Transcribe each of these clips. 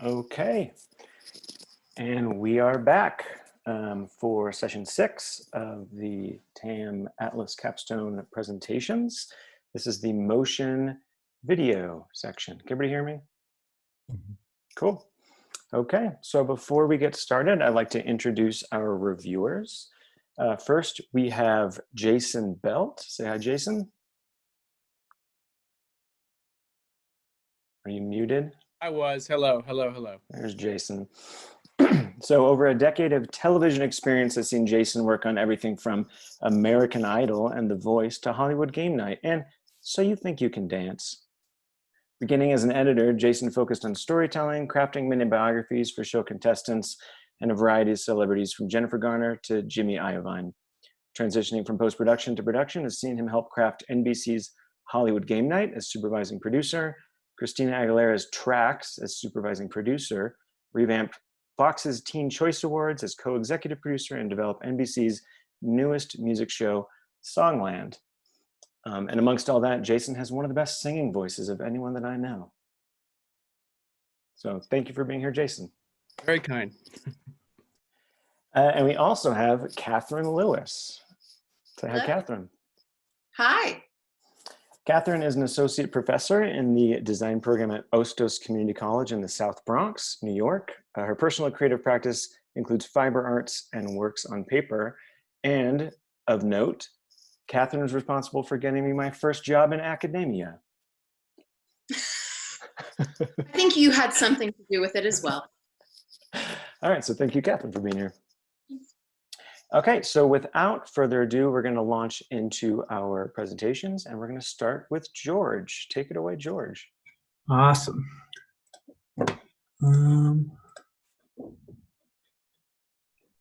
Okay, and we are back for session 6 of the TAM Atlas Capstone presentations. This is the motion video section. Can everybody hear me? Cool. Okay, so before we get started, I'd like to introduce our reviewers. First, we have Jason Belt. Say hi, Jason. Are you muted? I was. Hello. There's Jason. So over a decade of television experience has seen Jason work on everything from American Idol and The Voice to Hollywood Game Night and So You Think You Can Dance. Beginning as an editor, Jason focused on storytelling, crafting mini biographies for show contestants, and a variety of celebrities from Jennifer Garner to Jimmy Iovine. Transitioning from post-production to production has seen him help craft NBC's Hollywood Game Night as supervising producer, Christina Aguilera's Tracks as supervising producer, revamped Fox's Teen Choice Awards as co-executive producer, and developed NBC's newest music show, Songland. And amongst all that, Jason has one of the best singing voices of anyone that I know. So thank you for being here, Jason. Very kind. And we also have Catherine Lewis. Say hi, Hello. Catherine. Hi. Catherine is an associate professor in the design program at Ostos Community College in the South Bronx, New York. Her personal creative practice includes fiber arts and works on paper. And of note, Catherine was responsible for getting me my first job in academia. I think you had something to do with it as well. All right, so thank you, Catherine, for being here. Okay, so without further ado, we're going to launch into our presentations, and we're going to start with George. Take it away, George. Awesome. You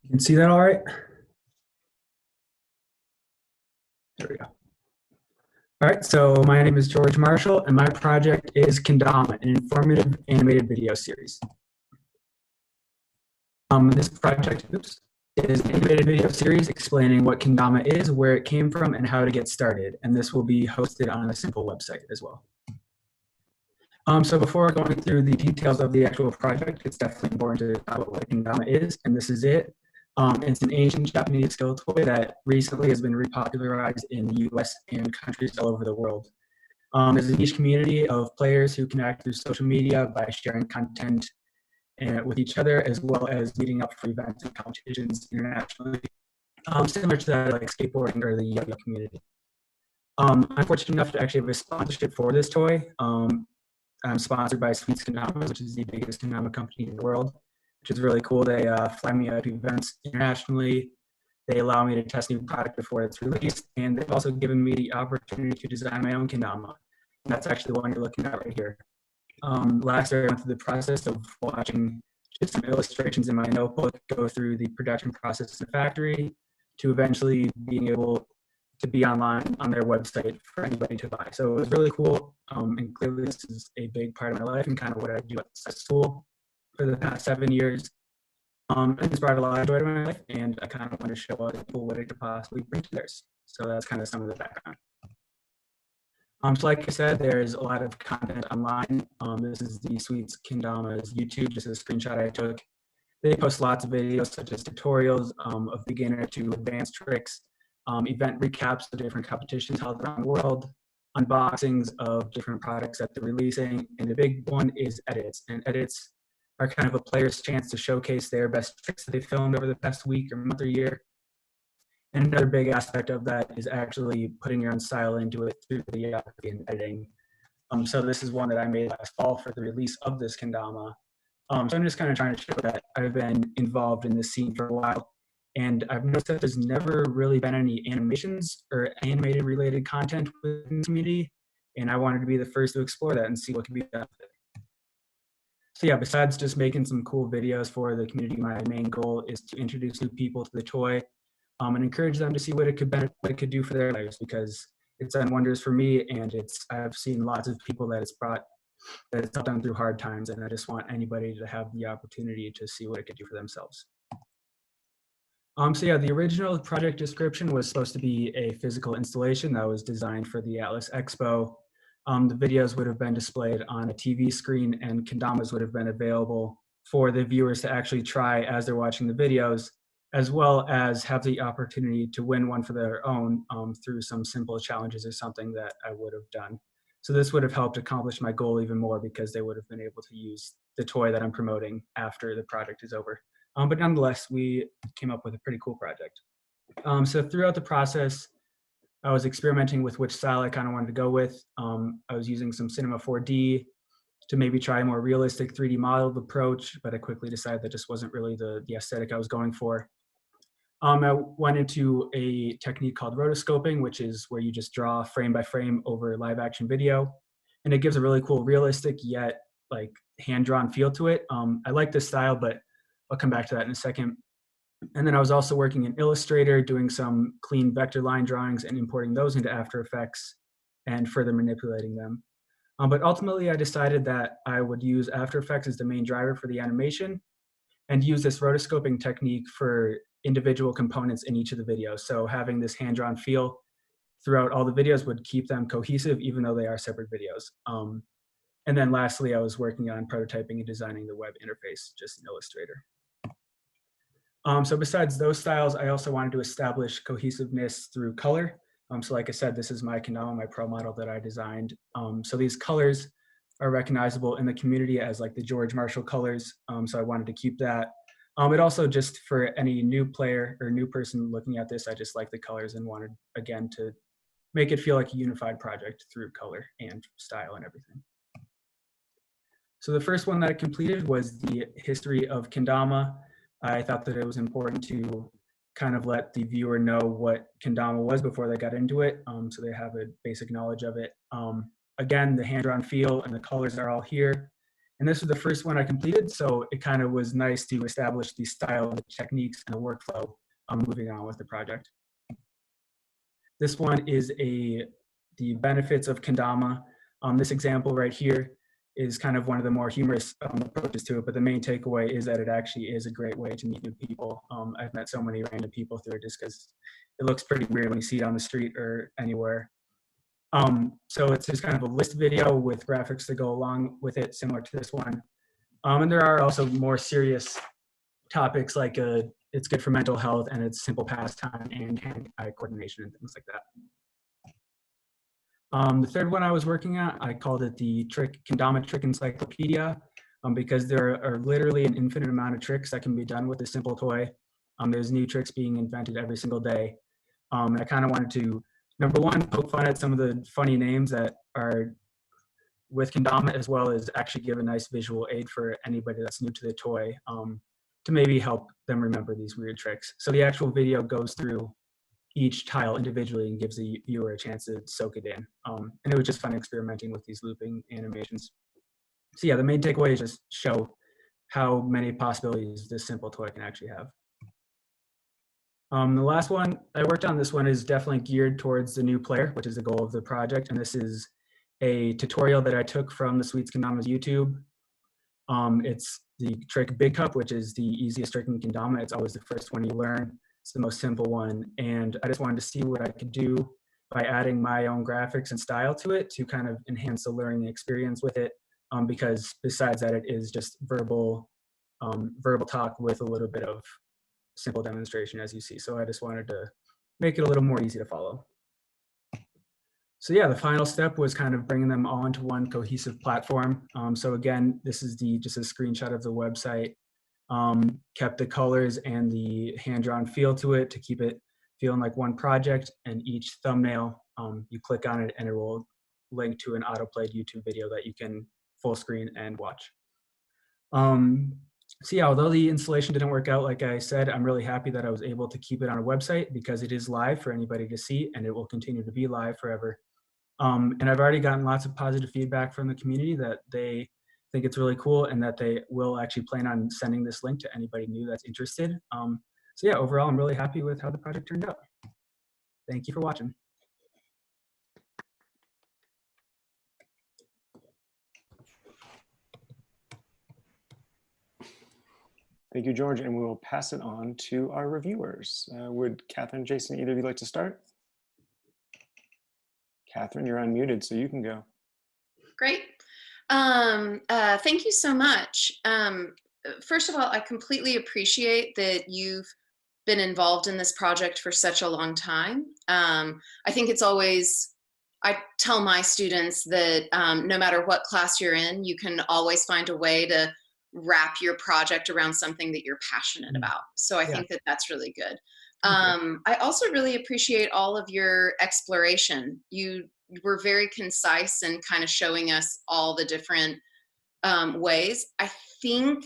can see that all right? There we go. All right, so my name is George Marshall, and my project is Kendama, an informative animated video series. This project, is an animated video series explaining what Kendama is, where it came from, and how to get started. And this will be hosted on a simple website as well. So before going through the details of the actual project, it's definitely important to talk about what Kendama is, and this is it. It's an ancient Japanese skill toy that recently has been repopularized in the US and countries all over the world. There's a niche community of players who connect through social media by sharing content with each other, as well as meeting up for events and competitions internationally, similar to that like skateboarding or the yo-yo community. I'm fortunate enough to actually have a sponsorship for this toy. I'm sponsored by Sweets Kendama, which is the biggest kendama company in the world, which is really cool. They fly me out to events internationally. They allow me to test new product before it's released, and they've also given me the opportunity to design my own kendama. And that's actually the one you're looking at right here. Last year, I went through the process of watching just some illustrations in my notebook, go through the production process in the factory, to eventually being able to be online on their website for anybody to buy. So it was really cool, and clearly this is a big part of my life and kind of what I do at school for the past 7 years. And it's brought a lot of joy to my life, and I kind of want to show other people what it could possibly bring to theirs. So that's kind of some of the background. So like I said, there's a lot of content online. This is the Sweets Kendama's YouTube, just a screenshot I took. They post lots of videos such as tutorials of beginner to advanced tricks, event recaps of different competitions held around the world, unboxings of different products that they're releasing, and the big one is edits. And edits are kind of a player's chance to showcase their best tricks that they filmed over the past week or month or year. And another big aspect of that is actually putting your own style into it through videography and editing. So this is one that I made last fall for the release of this kendama. So I'm just kind of trying to show that I've been involved in this scene for a while. And I've noticed that there's never really been any animations or animated related content within the community. And I wanted to be the first to explore that and see what could be done with it. So yeah, besides just making some cool videos for the community, my main goal is to introduce new people to the toy, and encourage them to see what it could do for their lives, because it's done wonders for me, and I've seen lots of people that it's helped them through hard times, and I just want anybody to have the opportunity to see what it could do for themselves. So yeah, the original project description was supposed to be a physical installation that was designed for the Atlas Expo. the videos would have been displayed on a TV screen, and kendamas would have been available for the viewers to actually try as they're watching the videos, as well as have the opportunity to win one for their own through some simple challenges or something that I would have done. So this would have helped accomplish my goal even more because they would have been able to use the toy that I'm promoting after the project is over. But nonetheless, we came up with a pretty cool project. So throughout the process, I was experimenting with which style I kind of wanted to go with. I was using some Cinema 4D to maybe try a more realistic 3D modeled approach, but I quickly decided that just wasn't really the aesthetic I was going for. I went into a technique called rotoscoping, which is where you just draw frame by frame over live action video. And it gives a really cool, realistic yet like hand-drawn feel to it. I like this style, but I'll come back to that in a second. And then I was also working in Illustrator, doing some clean vector line drawings and importing those into After Effects and further manipulating them. But ultimately, I decided that I would use After Effects as the main driver for the animation and use this rotoscoping technique for individual components in each of the videos. So having this hand-drawn feel throughout all the videos would keep them cohesive, even though they are separate videos. And then lastly, I was working on prototyping and designing the web interface just in Illustrator. So besides those styles, I also wanted to establish cohesiveness through color. So like I said, this is my kendama, my pro model that I designed. So these colors are recognizable in the community as like the George Marshall colors. So I wanted to keep that. It also just for any new player or new person looking at this, I just like the colors and wanted, again, to make it feel like a unified project through color and style and everything. So the first one that I completed was the history of kendama. I thought that it was important to kind of let the viewer know what kendama was before they got into it, so they have a basic knowledge of it. Again, the hand-drawn feel and the colors are all here. And this was the first one I completed, so it kind of was nice to establish the style, the techniques, and the workflow moving on with the project. This one is the benefits of kendama. This example right here is kind of one of the more humorous approaches to it, but the main takeaway is that it actually is a great way to meet new people. I've met so many random people through it just because it looks pretty weird when you see it on the street or anywhere. So it's just kind of a list video with graphics that go along with it, similar to this one. And there are also more serious topics like it's good for mental health and it's simple pastime and hand-eye coordination and things like that. The third one I was working at, I called it the Kendama Trick Encyclopedia because there are literally an infinite amount of tricks that can be done with a simple toy. There's new tricks being invented every single day. And I kind of wanted to, number one, poke fun at some of the funny names that are with kendama, as well as actually give a nice visual aid for anybody that's new to the toy to maybe help them remember these weird tricks. So the actual video goes through each tile individually and gives the viewer a chance to soak it in. And it was just fun experimenting with these looping animations. So yeah, the main takeaway is just show how many possibilities this simple toy can actually have. The last one I worked on, this one is definitely geared towards the new player, which is the goal of the project. And this is a tutorial that I took from the Sweets Kendama's YouTube. It's the trick Big Cup, which is the easiest trick in kendama. It's always the first one you learn. It's the most simple one. And I just wanted to see what I could do by adding my own graphics and style to it to kind of enhance the learning experience with it. Because besides that, it is just verbal talk with a little bit of simple demonstration, as you see. So I just wanted to make it a little more easy to follow. So yeah, the final step was kind of bringing them all into one cohesive platform. So again, this is just a screenshot of the website. Kept the colors and the hand-drawn feel to it to keep it feeling like one project. And each thumbnail, you click on it and it will link to an auto-played YouTube video that you can full screen and watch. So yeah, although the installation didn't work out, like I said, I'm really happy that I was able to keep it on a website because it is live for anybody to see and it will continue to be live forever. And I've already gotten lots of positive feedback from the community that they think it's really cool and that they will actually plan on sending this link to anybody new that's interested. So yeah, overall, I'm really happy with how the project turned out. Thank you for watching. Thank you, George, and we will pass it on to our reviewers. Would Catherine, Jason, either of you like to start? Catherine, you're unmuted, so you can go. Great. Thank you so much. First of all, I completely appreciate that you've been involved in this project for such a long time. I think it's always, I tell my students that no matter what class you're in, you can always find a way to wrap your project around something that you're passionate about. So I think that that's really good. I also really appreciate all of your exploration. You were very concise in kind of showing us all the different ways. I think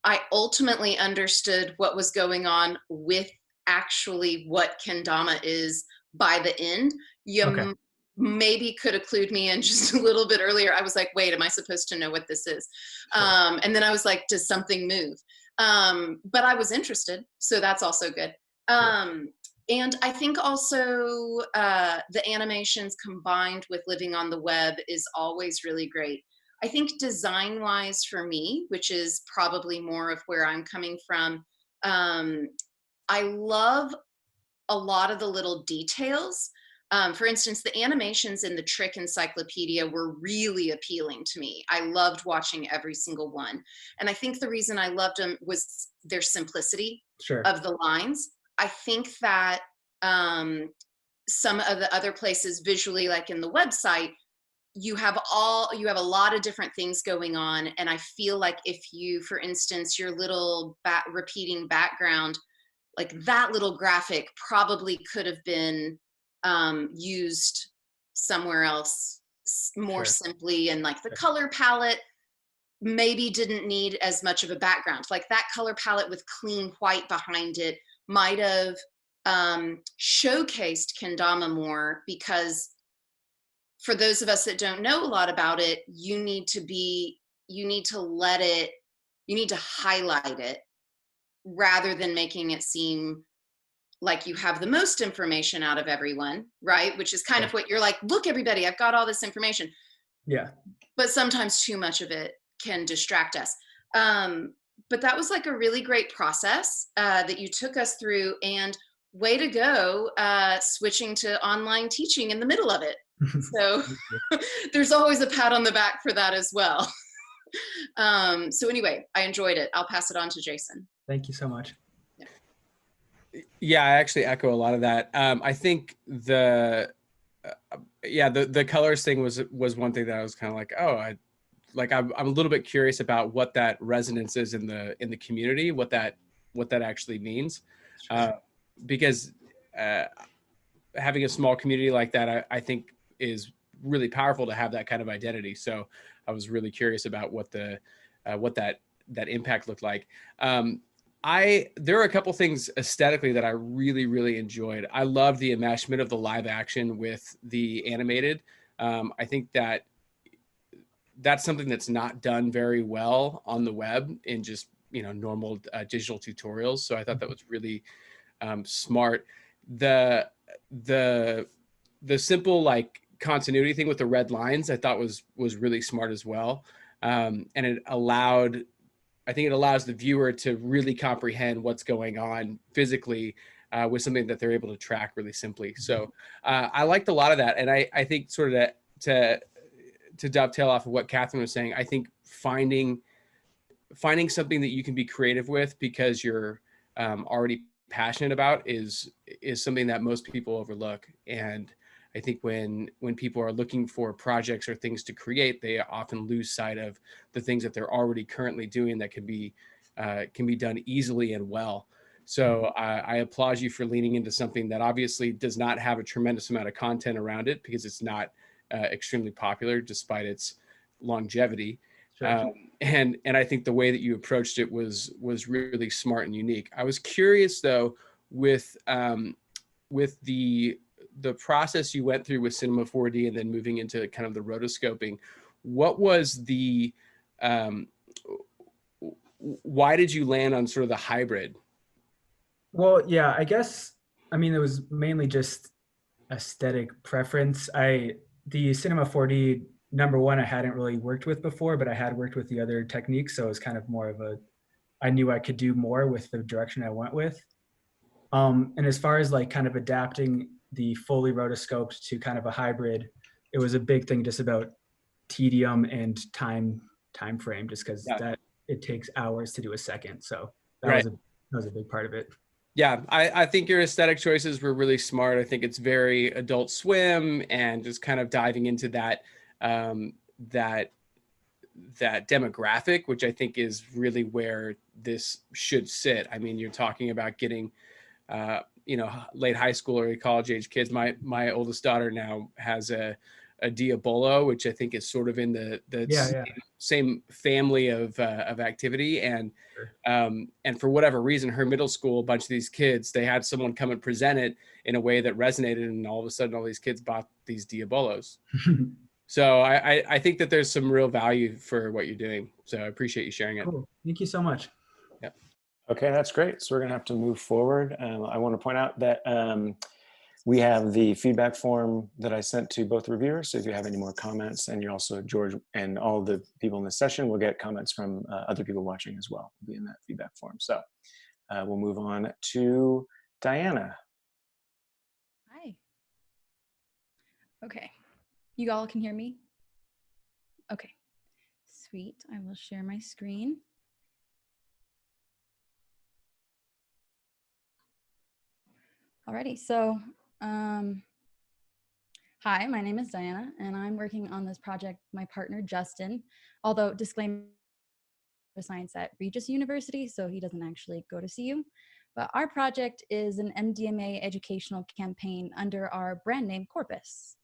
I ultimately understood what was going on with actually what kendama is by the end. You maybe could have clued me in just a little bit earlier. I was like, wait, am I supposed to know what this is? And then I was like, does something move? But I was interested, so that's also good. And I think also the animations combined with living on the web is always really great. I think design-wise for me, which is probably more of where I'm coming from, I love a lot of the little details. For instance, the animations in the Trick Encyclopedia were really appealing to me. I loved watching every single one. And I think the reason I loved them was their simplicity of the lines. I think that some of the other places visually, like in the website, you have a lot of different things going on. And I feel like if you, for instance, your little repeating background, like that little graphic probably could have been used somewhere else more simply, and like the color palette maybe didn't need as much of a background. Like that color palette with clean white behind it might have showcased kendama more, because for those of us that don't know a lot about it, you need to highlight it rather than making it seem like you have the most information out of everyone, right? Which is kind of what you're like, look, everybody, I've got all this information. But sometimes too much of it can distract us. But that was like a really great process that you took us through, and way to go switching to online teaching in the middle of it. So there's always a pat on the back for that as well. So anyway, I enjoyed it. I'll pass it on to Jason. Thank you so much. Yeah, I actually echo a lot of that. I think the colors thing was one thing that I was kind of like, oh, I'm a little bit curious about what that resonance is in the community, what that actually means, because having a small community like that, I think is really powerful to have that kind of identity. So I was really curious about what that impact looked like. There are a couple things aesthetically that I really, really enjoyed. I love the enmeshment of the live action with the animated. I think that's something that's not done very well on the web in just, normal digital tutorials. So I thought that was really smart. The simple like continuity thing with the red lines, I thought was really smart as well. And I think it allows the viewer to really comprehend what's going on physically with something that they're able to track really simply. So I liked a lot of that. And I think sort of to dovetail off of what Catherine was saying, I think finding something that you can be creative with because you're already passionate about is something that most people overlook. And I think when people are looking for projects or things to create, they often lose sight of the things that they're already currently doing that can be done easily and well. So I applaud you for leaning into something that obviously does not have a tremendous amount of content around it, because it's not extremely popular despite its longevity. And I think the way that you approached it was really smart and unique. I was curious though, with the process you went through with Cinema 4D and then moving into kind of the rotoscoping, what was why did you land on sort of the hybrid? Well, yeah, I guess, it was mainly just aesthetic preference. The Cinema 4D, number one, I hadn't really worked with before, but I had worked with the other techniques. So it was kind of more of I knew I could do more with the direction I went with. And as far as like kind of adapting the fully rotoscoped to kind of a hybrid, it was a big thing just about tedium and time frame, just because Yeah. that it takes hours to do a second. So that Right. was a big part of it. Yeah, I think your aesthetic choices were really smart. I think it's very Adult Swim and just kind of diving into that that demographic, which I think is really where this should sit. I mean, you're talking about getting late high school or college age kids. My oldest daughter now has a Diabolo, which I think is sort of in the same family of activity. And for whatever reason, her middle school, a bunch of these kids, they had someone come and present it in a way that resonated, and all of a sudden, all these kids bought these Diabolos. So I think that there's some real value for what you're doing. So I appreciate you sharing it. Cool. Thank you so much. Yep. Okay, that's great. So we're going to have to move forward. I want to point out that we have the feedback form that I sent to both reviewers. So if you have any more comments, and you're also, George, and all the people in this session will get comments from other people watching as well, will be in that feedback form. So we'll move on to Diana. Hi. Okay. You all can hear me? Okay. Sweet. I will share my screen. Alrighty, so hi, my name is Diana, and I'm working on this project with my partner, Justin, although disclaimer, science at Regis University, so he doesn't actually go to CU. But our project is an MDMA educational campaign under our brand name, Corpus.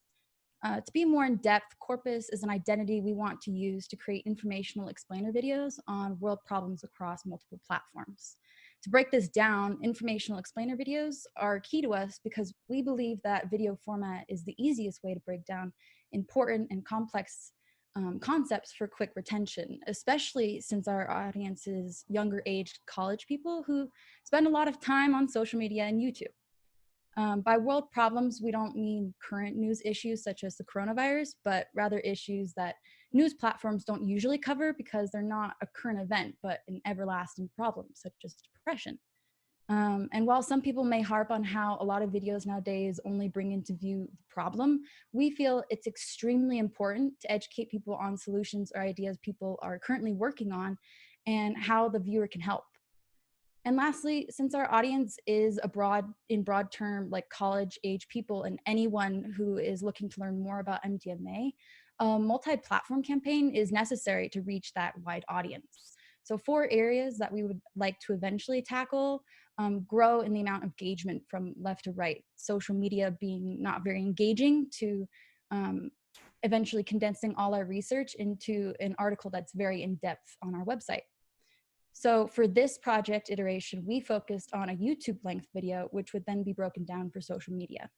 To be more in depth, Corpus is an identity we want to use to create informational explainer videos on world problems across multiple platforms. To break this down, informational explainer videos are key to us because we believe that video format is the easiest way to break down important and complex concepts for quick retention, especially since our audience is younger aged college people who spend a lot of time on social media and YouTube. By world problems, we don't mean current news issues such as the coronavirus, but rather issues that news platforms don't usually cover because they're not a current event, but an everlasting problem, such as depression. And while some people may harp on how a lot of videos nowadays only bring into view the problem, we feel it's extremely important to educate people on solutions or ideas people are currently working on and how the viewer can help. And lastly, since our audience is in broad term, like college age people and anyone who is looking to learn more about MDMA, a multi-platform campaign is necessary to reach that wide audience. So 4 areas that we would like to eventually tackle grow in the amount of engagement from left to right, social media being not very engaging to eventually condensing all our research into an article that's very in-depth on our website. So for this project iteration, we focused on a YouTube length video, which would then be broken down for social media.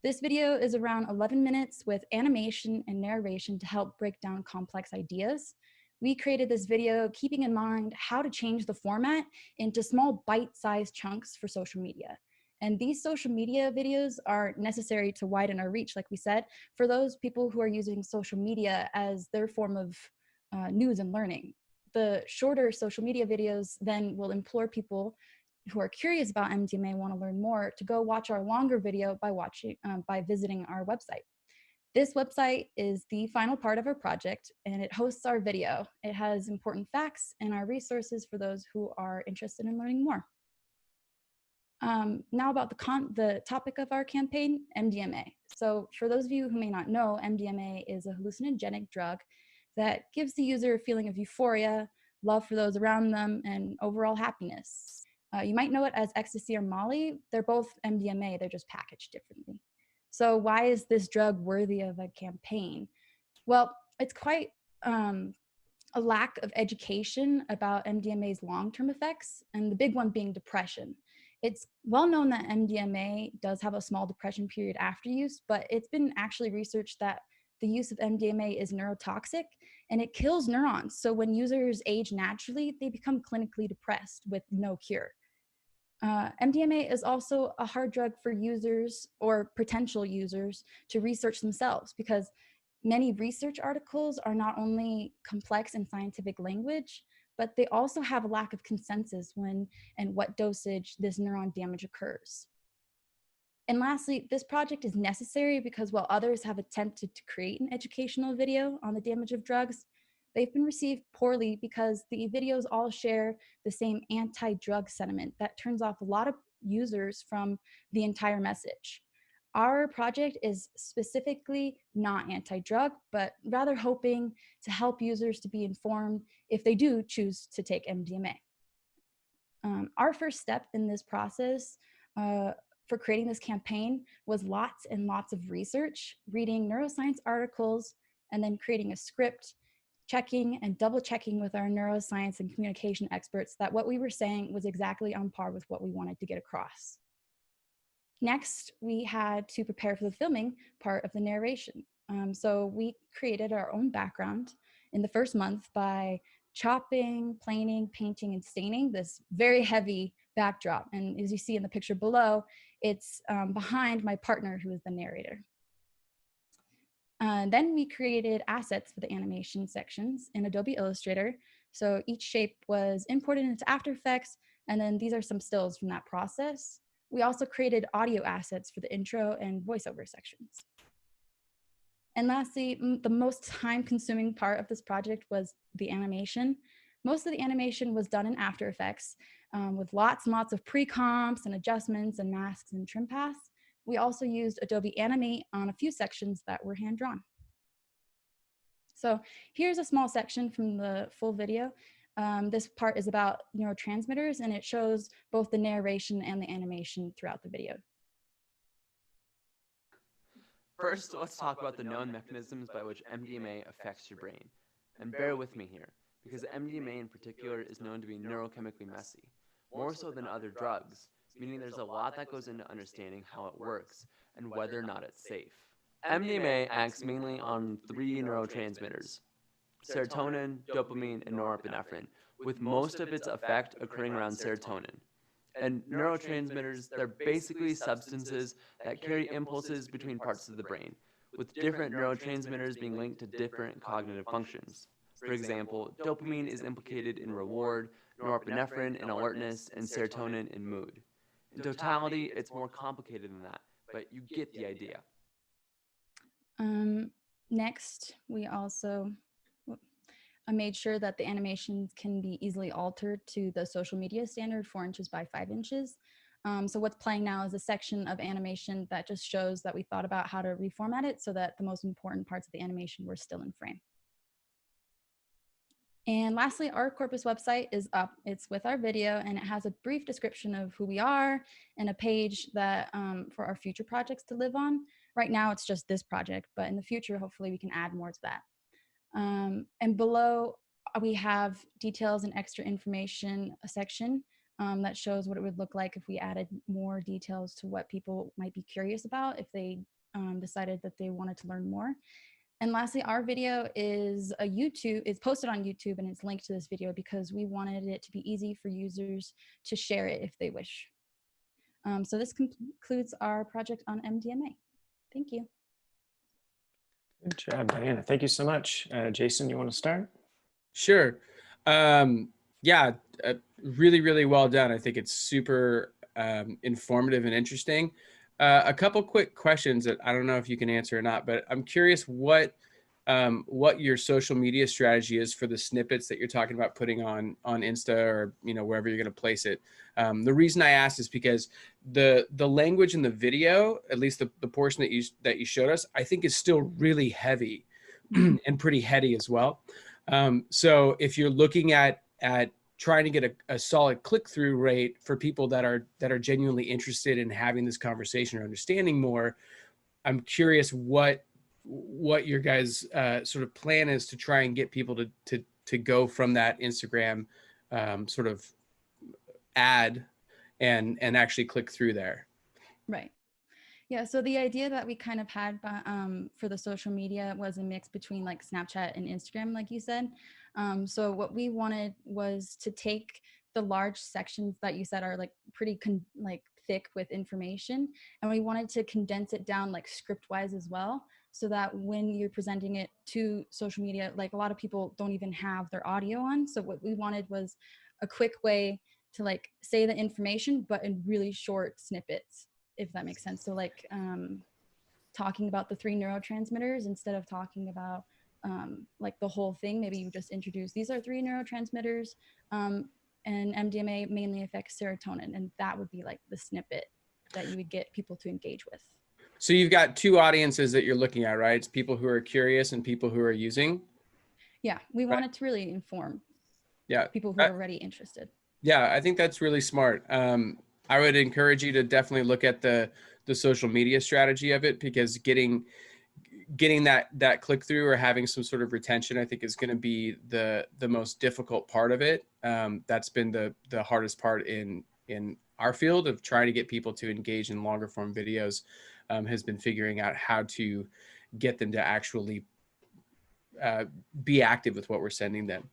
This video is around 11 minutes with animation and narration to help break down complex ideas. We created this video keeping in mind how to change the format into small bite-sized chunks for social media. And these social media videos are necessary to widen our reach, like we said, for those people who are using social media as their form of news and learning. The shorter social media videos then will implore people who are curious about MDMA, want to learn more, to go watch our longer video by visiting our website. This website is the final part of our project, and it hosts our video. It has important facts and our resources for those who are interested in learning more. Now about the topic of our campaign, MDMA. So for those of you who may not know, MDMA is a hallucinogenic drug that gives the user a feeling of euphoria, love for those around them, and overall happiness. You might know it as ecstasy or Molly. They're both MDMA, they're just packaged differently. So why is this drug worthy of a campaign? Well, it's quite a lack of education about MDMA's long-term effects, and the big one being depression. It's well known that MDMA does have a small depression period after use, but it's been actually researched that the use of MDMA is neurotoxic and it kills neurons. So when users age naturally, they become clinically depressed with no cure. MDMA is also a hard drug for users or potential users to research themselves because many research articles are not only complex in scientific language, but they also have a lack of consensus when and what dosage this neuron damage occurs. And lastly, this project is necessary because while others have attempted to create an educational video on the damage of drugs, they've been received poorly because the videos all share the same anti-drug sentiment that turns off a lot of users from the entire message. Our project is specifically not anti-drug, but rather hoping to help users to be informed if they do choose to take MDMA. Our first step in this process for creating this campaign was lots and lots of research, reading neuroscience articles, and then creating a script, checking and double checking with our neuroscience and communication experts that what we were saying was exactly on par with what we wanted to get across. Next, we had to prepare for the filming part of the narration. So we created our own background in the first month by chopping, planing, painting, and staining this very heavy backdrop. And as you see in the picture below, it's behind my partner, who is the narrator. Then we created assets for the animation sections in Adobe Illustrator. So each shape was imported into After Effects, and then these are some stills from that process. We also created audio assets for the intro and voiceover sections. And lastly, the most time-consuming part of this project was the animation. Most of the animation was done in After Effects with lots and lots of pre-comps and adjustments and masks and trim paths. We also used Adobe Animate on a few sections that were hand-drawn. So here's a small section from the full video. This part is about neurotransmitters, and it shows both the narration and the animation throughout the video. First, let's talk about the known mechanisms by which MDMA affects your brain. And bear with me here, because MDMA in particular is known to be neurochemically messy, more so than other drugs, meaning there's a lot that goes into understanding how it works and whether or not it's safe. MDMA acts mainly on 3 neurotransmitters: serotonin, dopamine, and norepinephrine, with most of its effect occurring around serotonin. And neurotransmitters, they're basically substances that carry impulses between parts of the brain, with different neurotransmitters being linked to different cognitive functions. For example, dopamine is implicated in reward, norepinephrine in alertness, and serotonin in mood. In totality, it's more complicated than that, but you get the idea. Next, we also I made sure that the animations can be easily altered to the social media standard 4 inches by 5 inches. So what's playing now is a section of animation that just shows that we thought about how to reformat it so that the most important parts of the animation were still in frame. And lastly, our Corpus website is up. It's with our video, and it has a brief description of who we are and a page that for our future projects to live on. Right now, it's just this project, but in the future, hopefully we can add more to that. And below, we have details and extra information section that shows what it would look like if we added more details to what people might be curious about if they decided that they wanted to learn more. And lastly, our video is posted on YouTube, and it's linked to this video because we wanted it to be easy for users to share it if they wish. So this concludes our project on MDMA. Thank you. Good job, Diana. Thank you so much. Jason, you want to start? Sure. Yeah, really, really well done. I think it's super informative and interesting. A couple quick questions that I don't know if you can answer or not, but I'm curious what your social media strategy is for the snippets that you're talking about putting on Insta or wherever you're going to place it. The reason I asked is because the language in the video, at least the portion that you showed us, I think is still really heavy and pretty heady as well. So if you're looking at trying to get a solid click-through rate for people that are genuinely interested in having this conversation or understanding more, I'm curious what your guys' sort of plan is to try and get people to go from that Instagram sort of ad and actually click through there. Right. Yeah, so the idea that we kind of had for the social media was a mix between like Snapchat and Instagram, like you said. So what we wanted was to take the large sections that you said are like pretty thick with information, and we wanted to condense it down like script-wise as well, so that when you're presenting it to social media, like a lot of people don't even have their audio on. So what we wanted was a quick way to like say the information, but in really short snippets. if that makes sense. So like talking about the 3 neurotransmitters instead of talking about like the whole thing. Maybe you just introduce, these are 3 neurotransmitters, and MDMA mainly affects serotonin, and that would be like the snippet that you would get people to engage with. So you've got 2 audiences that you're looking at, right? It's people who are curious and people who are using. Yeah, we Right. wanted to really inform Yeah. people who are already interested. Yeah, I think that's really smart. I would encourage you to definitely look at the social media strategy of it, because getting that click through or having some sort of retention, I think, is going to be the most difficult part of it. That's been the hardest part in our field of trying to get people to engage in longer form videos, has been figuring out how to get them to actually be active with what we're sending them.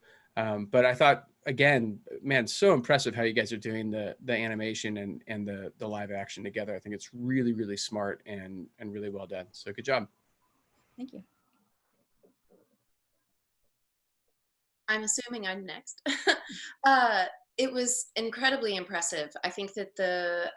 But I thought, again, man, so impressive how you guys are doing the animation and the live action together. I think it's really, really smart and really well done. So good job. Thank you. I'm assuming I'm next. It was incredibly impressive. I think that the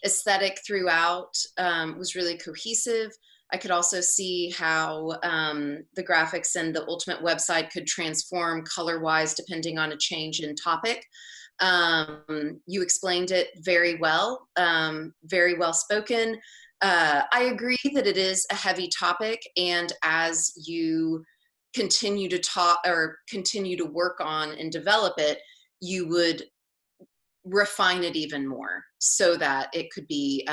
aesthetic throughout was really cohesive. I could also see how the graphics and the ultimate website could transform color-wise depending on a change in topic. You explained it very well spoken. I agree that it is a heavy topic, and as you continue to talk or continue to work on and develop it, you would refine it even more so that it could be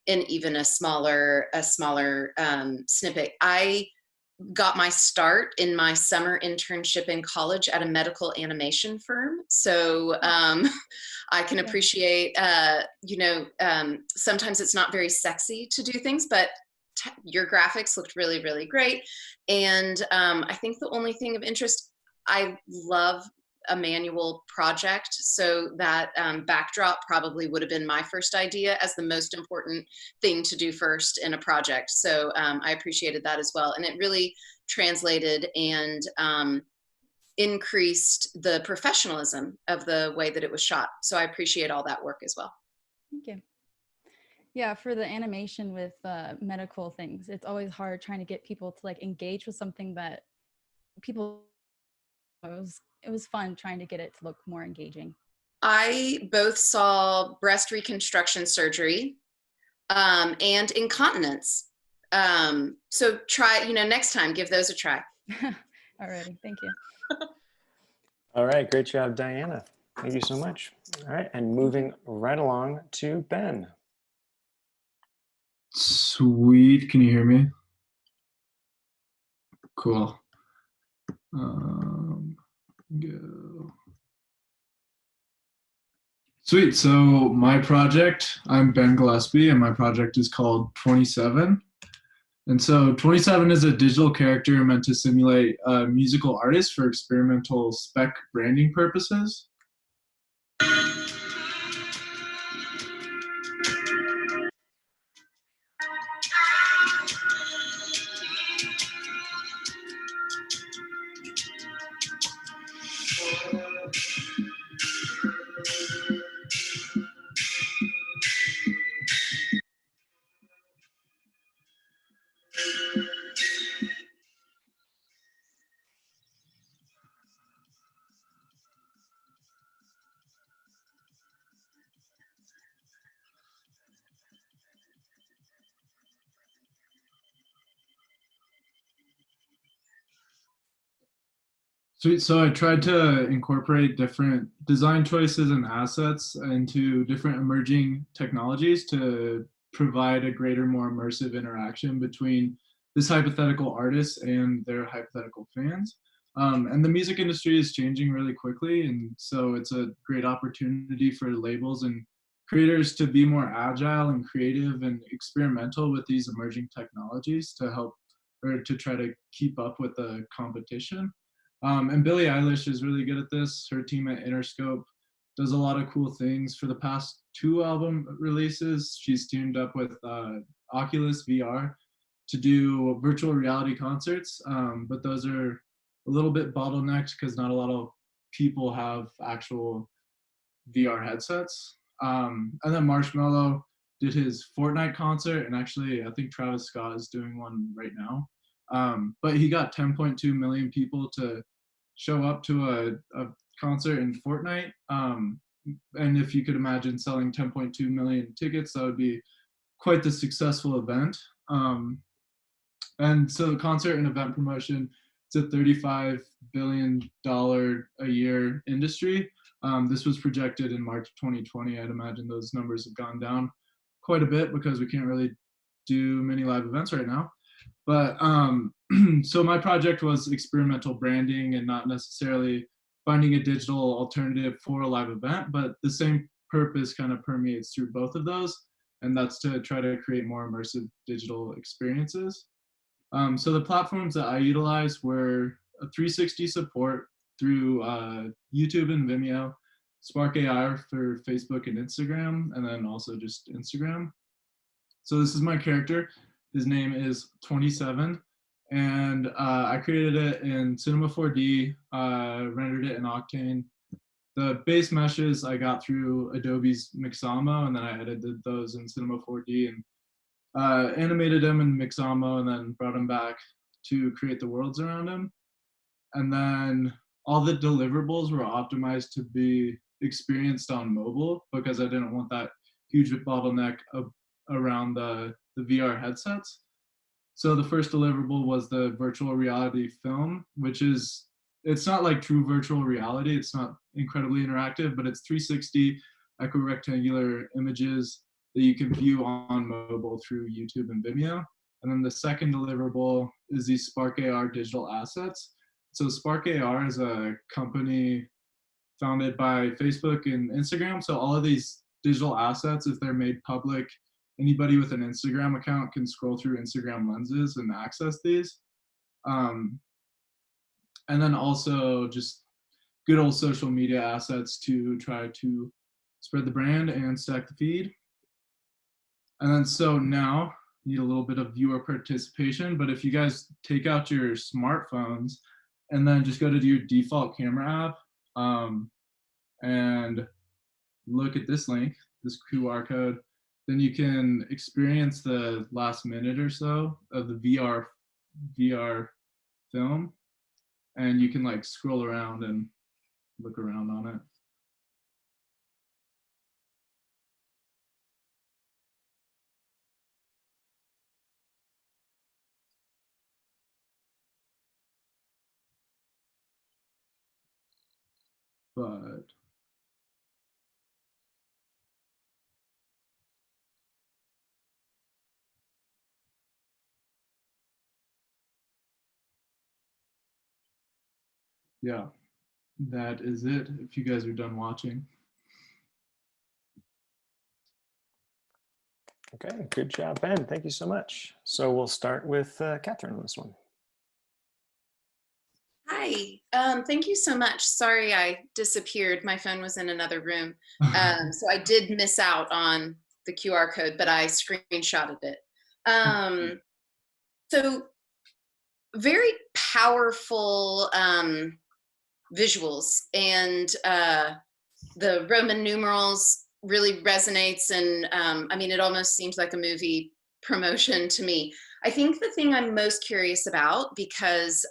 in even a smaller snippet. I got my start in my summer internship in college at a medical animation firm. So I can appreciate, sometimes it's not very sexy to do things, but your graphics looked really, really great. And I think the only thing of interest, I love a manual project, so that backdrop probably would have been my first idea as the most important thing to do first in a project. So I appreciated that as well. And it really translated and increased the professionalism of the way that it was shot. So I appreciate all that work as well. Thank you. Yeah, for the animation with medical things, it's always hard trying to get people to like engage with something that people, it was fun trying to get it to look more engaging. I both saw breast reconstruction surgery and incontinence. So try, next time, give those a try. Alrighty, thank you. All right, great job, Diana. Thank you so much. All right, and moving right along to Ben. Sweet, can you hear me? Cool. Go. Sweet, so my project, I'm Ben Gillespie, and my project is called 27. And so 27 is a digital character meant to simulate a musical artist for experimental spec branding purposes. Sweet. So I tried to incorporate different design choices and assets into different emerging technologies to provide a greater, more immersive interaction between this hypothetical artist and their hypothetical fans. And the music industry is changing really quickly, and so it's a great opportunity for labels and creators to be more agile and creative and experimental with these emerging technologies to help or to try to keep up with the competition. And Billie Eilish is really good at this. Her team at Interscope does a lot of cool things. For the past 2 album releases, she's teamed up with Oculus VR to do virtual reality concerts, but those are a little bit bottlenecked because not a lot of people have actual VR headsets. And then Marshmello did his Fortnite concert, and actually I think Travis Scott is doing one right now. But he got 10.2 million people to show up to a concert in Fortnite. And if you could imagine selling 10.2 million tickets, that would be quite the successful event. And so the concert and event promotion, it's a $35 billion a year industry. This was projected in March 2020. I'd imagine those numbers have gone down quite a bit because we can't really do many live events right now. But so my project was experimental branding and not necessarily finding a digital alternative for a live event, but the same purpose kind of permeates through both of those, and that's to try to create more immersive digital experiences. So the platforms that I utilized were a 360 support through YouTube and Vimeo, Spark AI for Facebook and Instagram, and then also just Instagram. So this is my character. His name is 27, and I created it in Cinema 4D, rendered it in Octane. The base meshes I got through Adobe's Mixamo, and then I edited those in Cinema 4D and animated them in Mixamo, and then brought them back to create the worlds around him. And then all the deliverables were optimized to be experienced on mobile because I didn't want that huge bottleneck around the VR headsets. So the first deliverable was the virtual reality film, which is, it's not like true virtual reality. It's not incredibly interactive, but it's 360 equirectangular images that you can view on mobile through YouTube and Vimeo. And then the second deliverable is these Spark AR digital assets. So Spark AR is a company founded by Facebook and Instagram. So all of these digital assets, if they're made public, anybody with an Instagram account can scroll through Instagram lenses and access these. And then also just good old social media assets to try to spread the brand and stack the feed. And then so now need a little bit of viewer participation, but if you guys take out your smartphones and then just go to your default camera app and look at this link, this QR code, then you can experience the last minute or so of the VR film, and you can like scroll around and look around on it. But yeah, that is it if you guys are done watching. Okay, good job, Ben. Thank you so much. So we'll start with Catherine on this one. Hi, thank you so much. Sorry I disappeared. My phone was in another room. So I did miss out on the QR code, but I screenshotted it. So very powerful visuals, and the Roman numerals really resonates, and I mean, it almost seems like a movie promotion to me. I think the thing I'm most curious about, because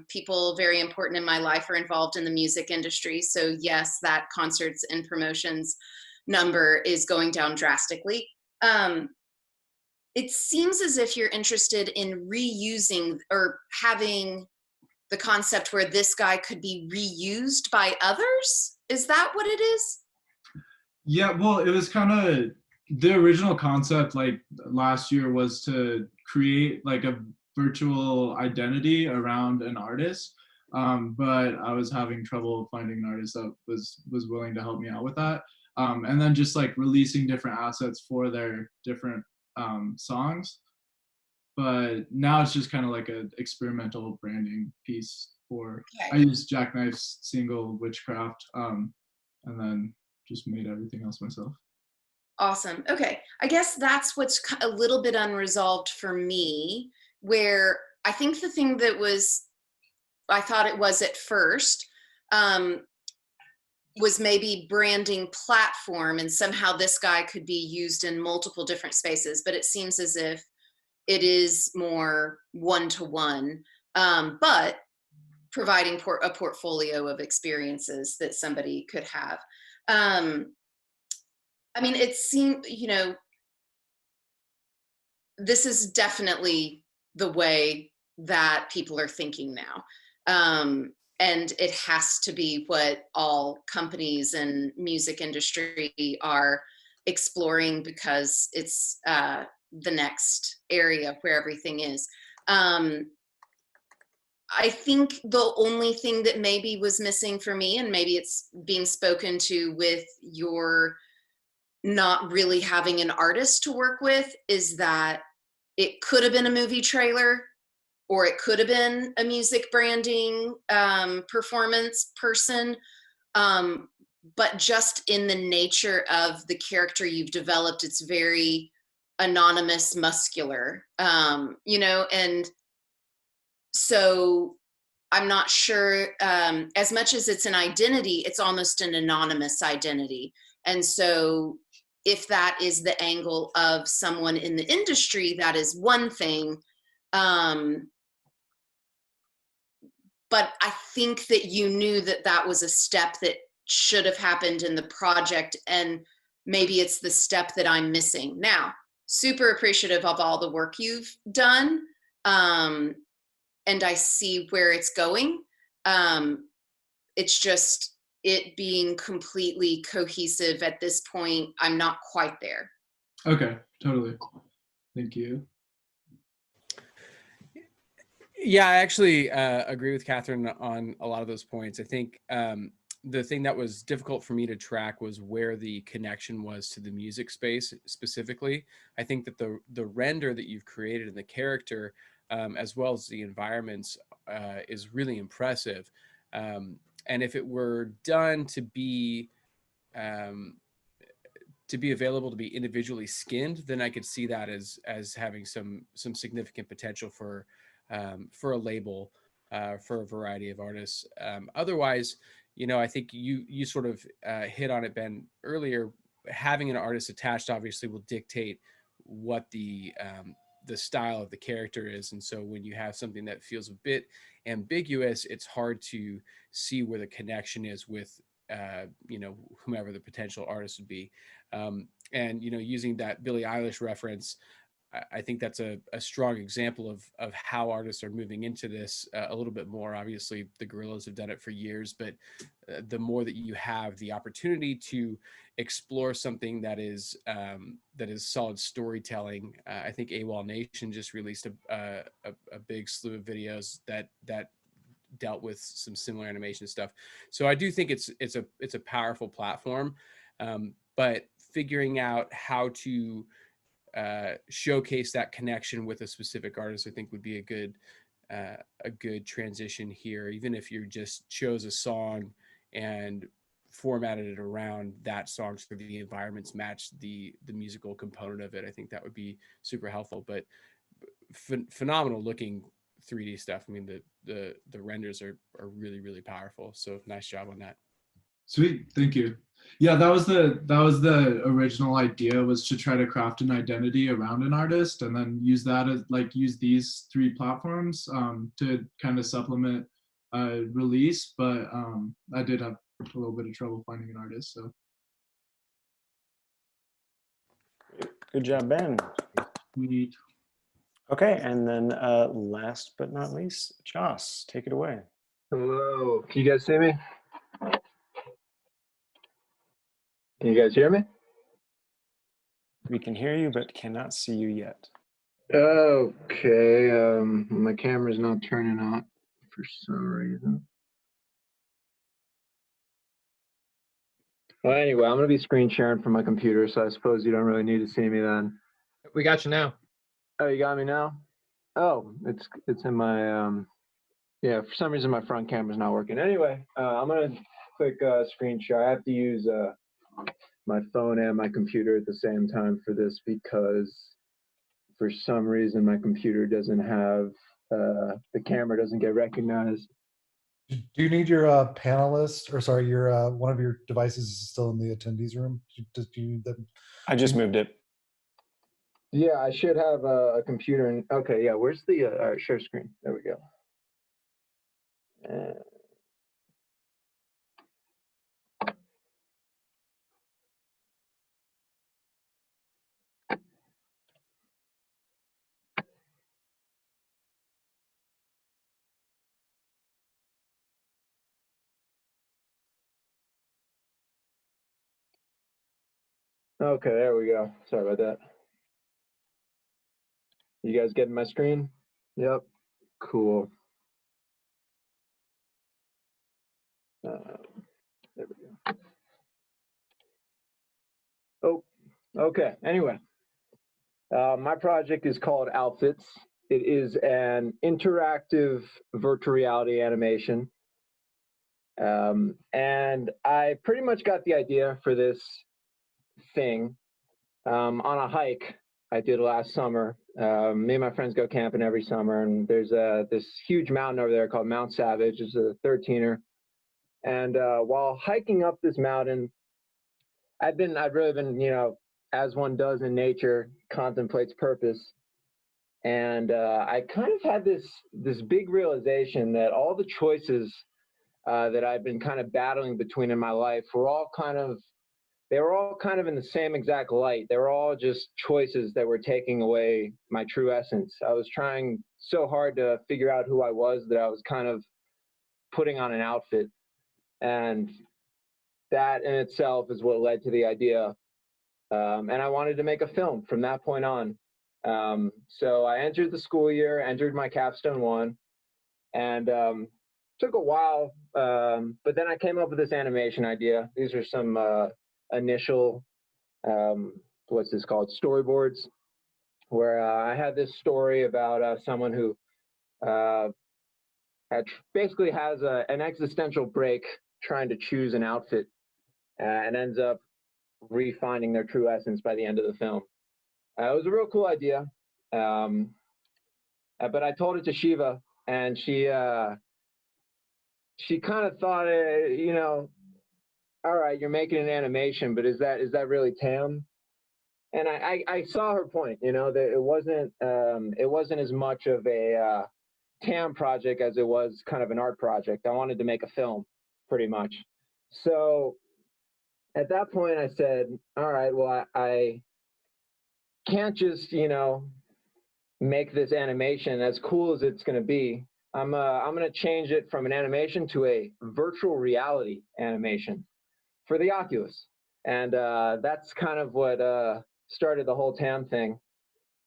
people very important in my life are involved in the music industry, so yes, that concerts and promotions number is going down drastically. It seems as if you're interested in reusing or having the concept where this guy could be reused by others. Is that what it is? Yeah, well, it was kind of the original concept like last year was to create like a virtual identity around an artist. But I was having trouble finding an artist that was willing to help me out with that. And then just like releasing different assets for their different songs. But now it's just kind of like an experimental branding piece for, I used Jackknife's single Witchcraft, and then just made everything else myself. Awesome. Okay. I guess that's what's a little bit unresolved for me, where I think the thing that was, I thought it was at first, was maybe branding platform, and somehow this guy could be used in multiple different spaces, but it seems as if it is more one-to-one, but providing a portfolio of experiences that somebody could have. I mean, it seemed, you know, this is definitely the way that people are thinking now. And it has to be what all companies and music industry are exploring, because it's the next area where everything is. I think the only thing that maybe was missing for me, and maybe it's being spoken to with your not really having an artist to work with, is that it could have been a movie trailer, or it could have been a music branding performance person. But just in the nature of the character you've developed, it's very anonymous, muscular, you know, and so I'm not sure, as much as it's an identity, it's almost an anonymous identity. And so if that is the angle of someone in the industry, that is one thing. But I think that you knew that that was a step that should have happened in the project, and maybe it's the step that I'm missing. Now, super appreciative of all the work you've done, and I see where it's going. It's just it being completely cohesive at this point, I'm not quite there. Okay, totally. Thank you. Yeah, I actually agree with Catherine on a lot of those points. I think the thing that was difficult for me to track was where the connection was to the music space specifically. I think that the render that you've created and the character, as well as the environments, is really impressive. And if it were done to be available to be individually skinned, then I could see that as having some significant potential for a label, for a variety of artists. Otherwise, you know, I think you sort of hit on it, Ben, earlier. Having an artist attached obviously will dictate what the style of the character is, and so when you have something that feels a bit ambiguous, it's hard to see where the connection is with you know, whomever the potential artist would be. And you know, using that Billie Eilish reference, I think that's a strong example of how artists are moving into this a little bit more. Obviously, the Gorillaz have done it for years, but the more that you have the opportunity to explore something that is solid storytelling, I think AWOL Nation just released a big slew of videos that dealt with some similar animation stuff. So I do think it's a powerful platform, but figuring out how to showcase that connection with a specific artist, I think would be a good transition here. Even if you just chose a song and formatted it around that song so the environments match the musical component of it, I think that would be super helpful. But phenomenal looking 3D stuff. I mean, the renders are really, really powerful. So nice job on that. Sweet, thank you. Yeah, that was the original idea, was to try to craft an identity around an artist and then use that as use these 3 platforms to kind of supplement release. But I did have a little bit of trouble finding an artist. So Good job, Ben. Sweet. Okay, and then last but not least, Joss, take it away. Hello, can you guys see me? Can you guys hear me? We can hear you, but cannot see you yet. Okay, my camera's not turning on for some reason. Well, anyway, I'm gonna be screen sharing from my computer, so I suppose you don't really need to see me then. We got you now. Oh, you got me now? Oh, it's in my yeah, for some reason my front camera's not working. Anyway, I'm gonna click screen share. I have to use my phone and my computer at the same time for this, because for some reason my computer doesn't have the camera doesn't get recognized. Do you need your panelists, or sorry, your one of your devices is still in the attendees room? Do you need them? I just moved it. Yeah, I should have a computer. Okay, yeah, where's the all right, share screen? There we go. Okay, there we go. Sorry about that. You guys getting my screen? Yep. Cool. There we go. Oh, okay. Anyway, my project is called Outfits. It is an interactive virtual reality animation. And I pretty much got the idea for this thing on a hike I did last summer. Me and my friends go camping every summer, and there's this huge mountain over there called Mount Savage. It's a 13er. And while hiking up this mountain, I'd really been, as one does in nature, contemplates purpose. And I kind of had this big realization that all the choices that I've been kind of battling between in my life were all kind of in the same exact light. They were all just choices that were taking away my true essence. I was trying so hard to figure out who I was that I was kind of putting on an outfit. And that in itself is what led to the idea. And I wanted to make a film from that point on. So I entered the school year, entered my Capstone 1, and took a while, but then I came up with this animation idea. These are some initial, what's this called, storyboards, where I had this story about someone who basically has an existential break trying to choose an outfit and ends up refining their true essence by the end of the film. It was a real cool idea, but I told it to Shiva, and she kind of thought, all right, you're making an animation, but is that really TAM? And I saw her point, that it wasn't as much of a TAM project as it was kind of an art project. I wanted to make a film, pretty much. So at that point, I said, all right, well, I can't just, make this animation as cool as it's going to be. I'm going to change it from an animation to a virtual reality animation for the Oculus. And that's kind of what started the whole TAM thing.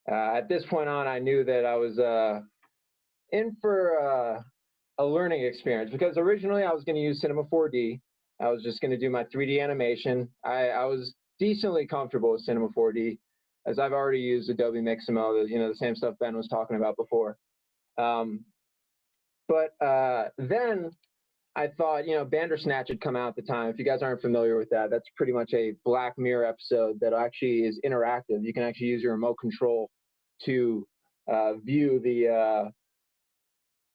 At this point on, I knew that I was in for a learning experience, because originally I was going to use Cinema 4D. I was just going to do my 3D animation. I was decently comfortable with Cinema 4D, as I've already used Adobe Mixamo, the same stuff Ben was talking about before. But then I thought, Bandersnatch had come out at the time. If you guys aren't familiar with that, that's pretty much a Black Mirror episode that actually is interactive. You can actually use your remote control to view the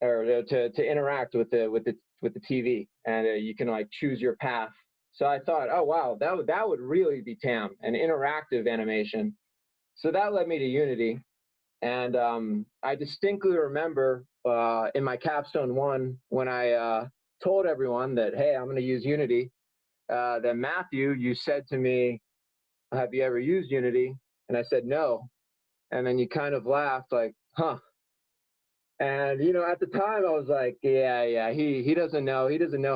or to interact with the TV, and you can like choose your path. So I thought, oh wow, that would really be TAM, an interactive animation. So that led me to Unity, and I distinctly remember in my Capstone 1 when I told everyone that, hey, I'm going to use Unity, that Matthew, you said to me, have you ever used Unity? And I said no, and then you kind of laughed like, huh. And at the time I was like, yeah, he doesn't know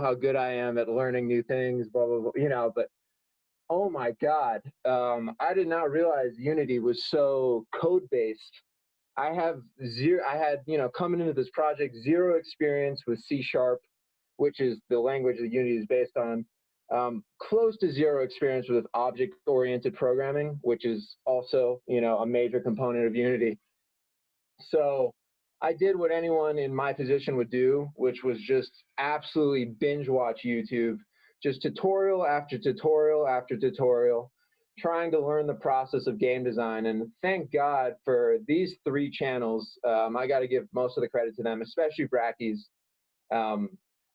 how good I am at learning new things, blah blah blah, but oh my God, I did not realize Unity was so code based. I had coming into this project, zero experience with C#, which is the language that Unity is based on. Close to zero experience with object oriented programming, which is also a major component of Unity. So I did what anyone in my position would do, which was just absolutely binge watch YouTube, just tutorial after tutorial after tutorial, trying to learn the process of game design. And thank God for these 3 channels. I got to give most of the credit to them, especially Brackeys.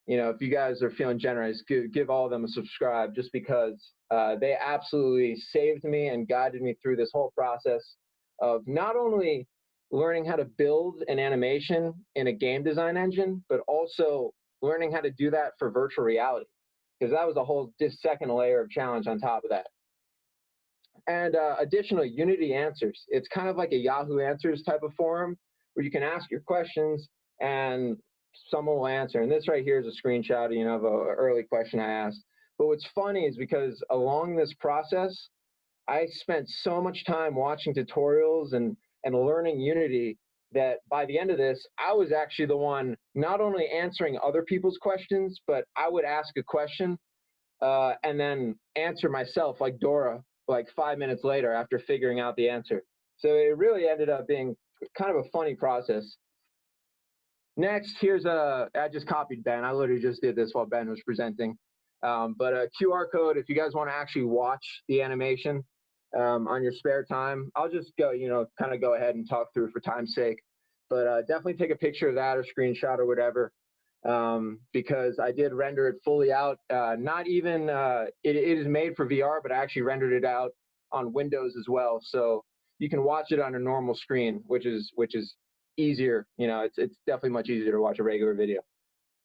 if you guys are feeling generous, give all of them a subscribe, just because they absolutely saved me and guided me through this whole process of not only learning how to build an animation in a game design engine, but also learning how to do that for virtual reality, because that was a whole second layer of challenge on top of that. And additionally, Unity Answers. It's kind of like a Yahoo Answers type of forum where you can ask your questions and someone will answer. And this right here is a screenshot, of an early question I asked. But what's funny is because along this process, I spent so much time watching tutorials and learning Unity that by the end of this, I was actually the one not only answering other people's questions, but I would ask a question and then answer myself like Dora, like 5 minutes later after figuring out the answer. So it really ended up being kind of a funny process. Next, I just copied Ben. I literally just did this while Ben was presenting. But a QR code, if you guys want to actually watch the animation on your spare time, I'll just go, kind of go ahead and talk through for time's sake. But definitely take a picture of that or screenshot or whatever, because I did render it fully out. Not even, it is made for VR, but I actually rendered it out on Windows as well. So you can watch it on a normal screen, which is easier. It's definitely much easier to watch a regular video.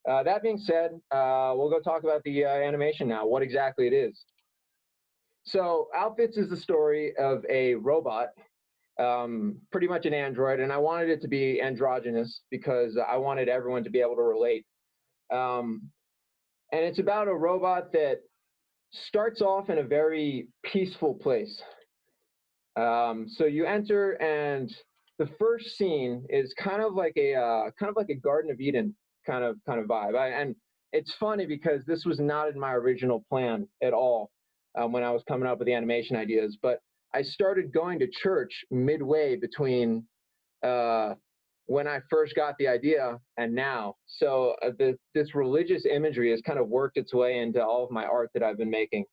That being said, we'll go talk about the animation now, what exactly it is. So Outfits is the story of a robot, pretty much an android, and I wanted it to be androgynous because I wanted everyone to be able to relate. And it's about a robot that starts off in a very peaceful place. So you enter, and the first scene is kind of like a Garden of Eden kind of vibe. And it's funny because this was not in my original plan at all when I was coming up with the animation ideas. But I started going to church midway between when I first got the idea and now. So this religious imagery has kind of worked its way into all of my art that I've been making.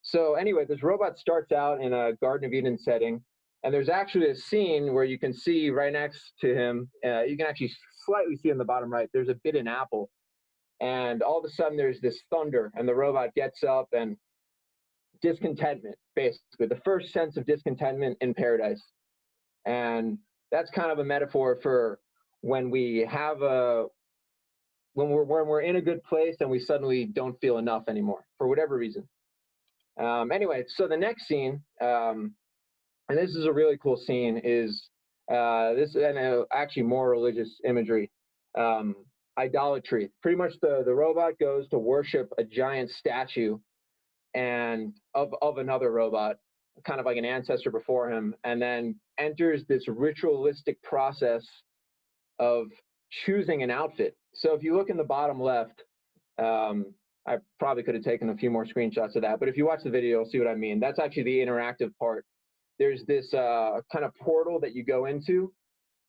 So anyway, this robot starts out in a Garden of Eden setting, and there's actually a scene where you can see right next to him, you can actually slightly see in the bottom right, there's a bitten apple. And all of a sudden there's this thunder, and the robot gets up, and discontentment, basically, the first sense of discontentment in paradise. And that's kind of a metaphor for when we have when we're in a good place and we suddenly don't feel enough anymore for whatever reason. Anyway, so the next scene, and this is a really cool scene, is this and actually more religious imagery, idolatry. Pretty much the robot goes to worship a giant statue and of another robot, kind of like an ancestor before him, and then enters this ritualistic process of choosing an outfit. So if you look in the bottom left, I probably could have taken a few more screenshots of that, but if you watch the video, you'll see what I mean. That's actually the interactive part. There's this kind of portal that you go into,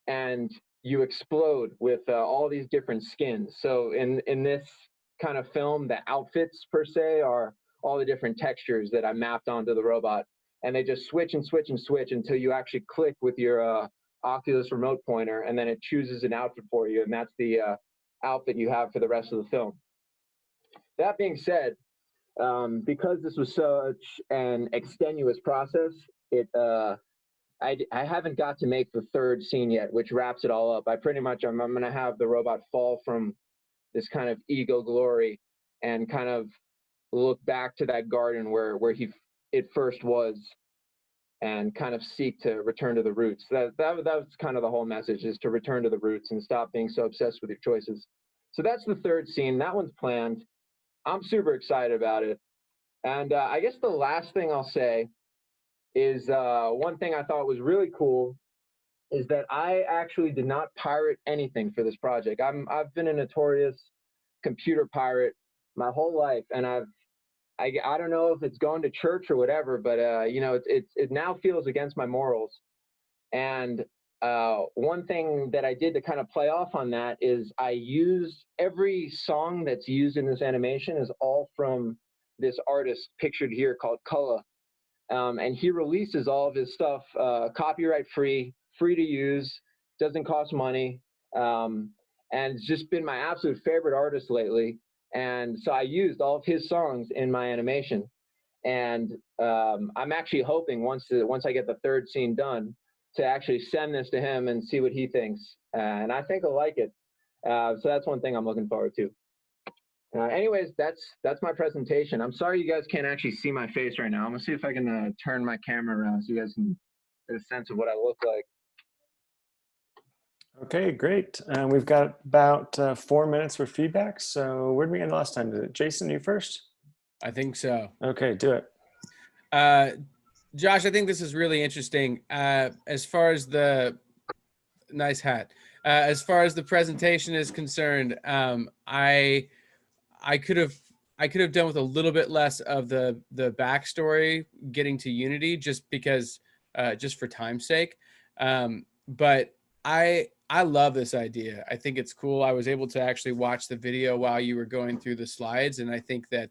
and you explode with all these different skins. So in this kind of film, the outfits per se are all the different textures that I mapped onto the robot, and they just switch and switch and switch until you actually click with your Oculus remote pointer, and then it chooses an outfit for you, and that's the outfit you have for the rest of the film. That being said, because this was such an extenuous process, I haven't got to make the third scene yet, which wraps it all up. I'm going to have the robot fall from this kind of ego glory and kind of look back to that garden where it first was, and kind of seek to return to the roots. That was kind of the whole message, is to return to the roots and stop being so obsessed with your choices. So that's the third scene. That one's planned. I'm super excited about it. And I guess the last thing I'll say is one thing I thought was really cool is that I actually did not pirate anything for this project. I've been a notorious computer pirate my whole life, and I don't know if it's going to church or whatever, but it now feels against my morals. And one thing that I did to kind of play off on that is I used every song that's used in this animation is all from this artist pictured here called Cullah. And he releases all of his stuff copyright free to use, doesn't cost money, and it's just been my absolute favorite artist lately. And so I used all of his songs in my animation. And I'm actually hoping once I get the third scene done to actually send this to him and see what he thinks. And I think he'll like it. So that's one thing I'm looking forward to. Anyways, that's my presentation. I'm sorry you guys can't actually see my face right now. I'm gonna see if I can turn my camera around so you guys can get a sense of what I look like. Okay, great. We've got about 4 minutes for feedback. So where did we end last time? Did it Jason, you first? I think so. Okay, do it. Josh, I think this is really interesting. As far as the nice hat, as far as the presentation is concerned, I could have done with a little bit less of the backstory getting to Unity, just because, just for time's sake. But I love this idea. I think it's cool. I was able to actually watch the video while you were going through the slides, and I think that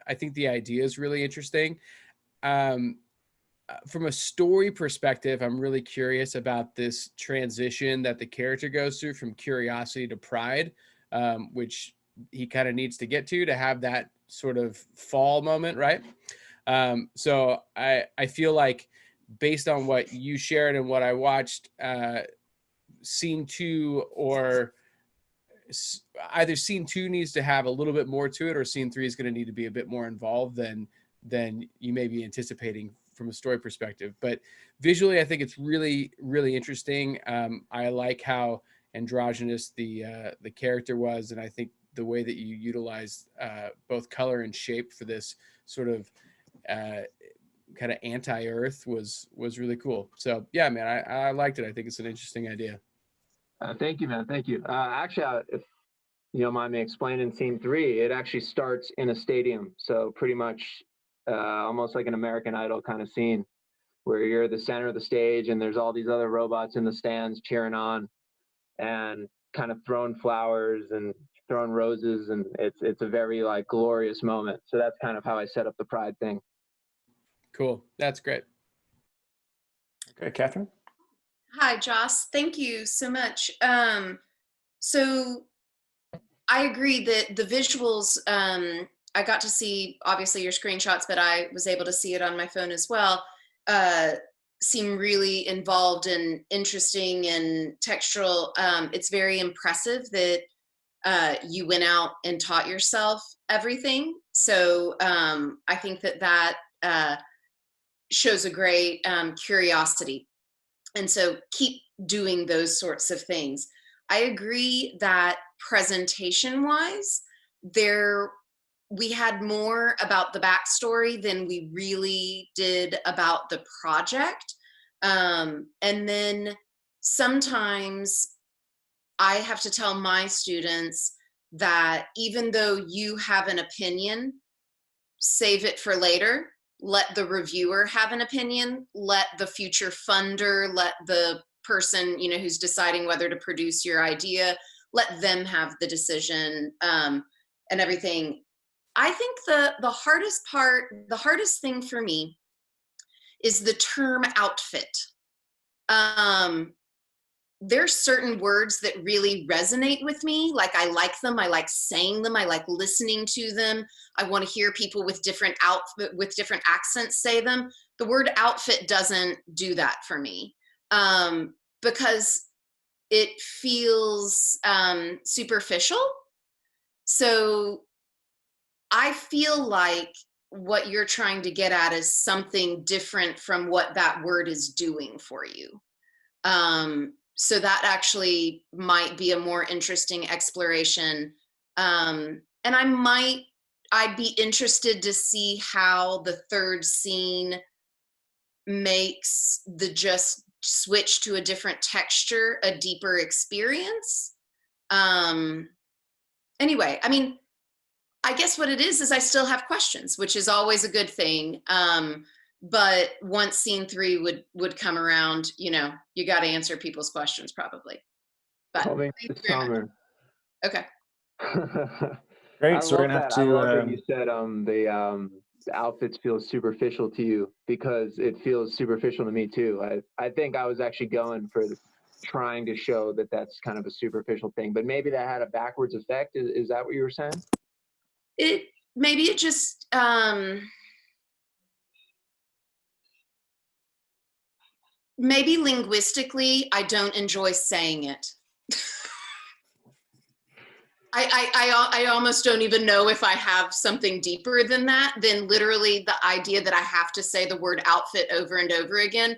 I think the idea is really interesting. From a story perspective, I'm really curious about this transition that the character goes through from curiosity to pride, which he kind of needs to get to have that sort of fall moment, right? So I feel like, based on what you shared and what I watched, scene 2, or either scene 2 needs to have a little bit more to it, or scene 3 is going to need to be a bit more involved than you may be anticipating from a story perspective. But visually, I think it's really, really interesting. I like how androgynous the character was, and I think the way that you utilized both color and shape for this sort of kind of anti-Earth was really cool. So yeah, man, I liked it. I think it's an interesting idea. Thank you, man. Thank you. Actually, if you don't mind me explaining scene 3, it actually starts in a stadium. So pretty much almost like an American Idol kind of scene, where you're the center of the stage and there's all these other robots in the stands cheering on and kind of throwing flowers and throwing roses. And it's a very like glorious moment. So that's kind of how I set up the pride thing. Cool. That's great. Okay, Catherine? Hi, Joss. Thank you so much. So I agree that the visuals, I got to see obviously your screenshots, but I was able to see it on my phone as well, seem really involved and interesting and textural. It's very impressive that you went out and taught yourself everything. So I think that shows a great curiosity. And so keep doing those sorts of things. I agree that presentation wise, we had more about the backstory than we really did about the project. And then sometimes I have to tell my students that even though you have an opinion, save it for later. Let the reviewer have an opinion, let the future funder, let the person, who's deciding whether to produce your idea, let them have the decision, and everything. I think the hardest thing for me is the term outfit. There's certain words that really resonate with me. Like, I like them, I like saying them, I like listening to them. I want to hear people with different accents say them. The word outfit doesn't do that for me, because it feels superficial. So I feel like what you're trying to get at is something different from what that word is doing for you. So that actually might be a more interesting exploration. And I'd be interested to see how the third scene makes the just switch to a different texture a deeper experience. Anyway, I guess what it is I still have questions, which is always a good thing. But once scene 3 would come around, you got to answer people's questions probably. But It's summer. Okay. Great. So we're gonna have to. I love that you said the outfits feel superficial to you, because it feels superficial to me too. I think I was actually going for trying to show that that's kind of a superficial thing, but maybe that had a backwards effect. Is that what you were saying? Maybe it just, maybe linguistically, I don't enjoy saying it. I almost don't even know if I have something deeper than that, than literally the idea that I have to say the word outfit over and over again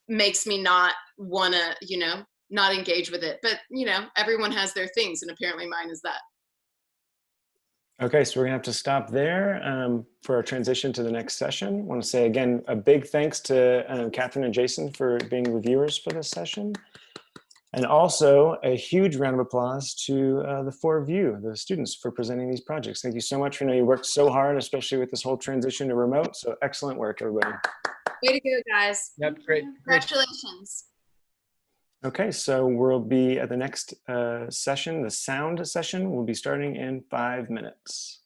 makes me not want to, you know, not engage with it. But, you know, everyone has their things, and apparently mine is that. Okay, so we're gonna have to stop there for our transition to the next session. I want to say again, a big thanks to Catherine and Jason for being reviewers for this session. And also a huge round of applause to the four of you, the students, for presenting these projects. Thank you so much. I know you worked so hard, especially with this whole transition to remote. So excellent work, everybody. Way to go, guys. Yep, great. Congratulations. Okay, so we'll be at the next session, the sound session. We'll be starting in 5 minutes.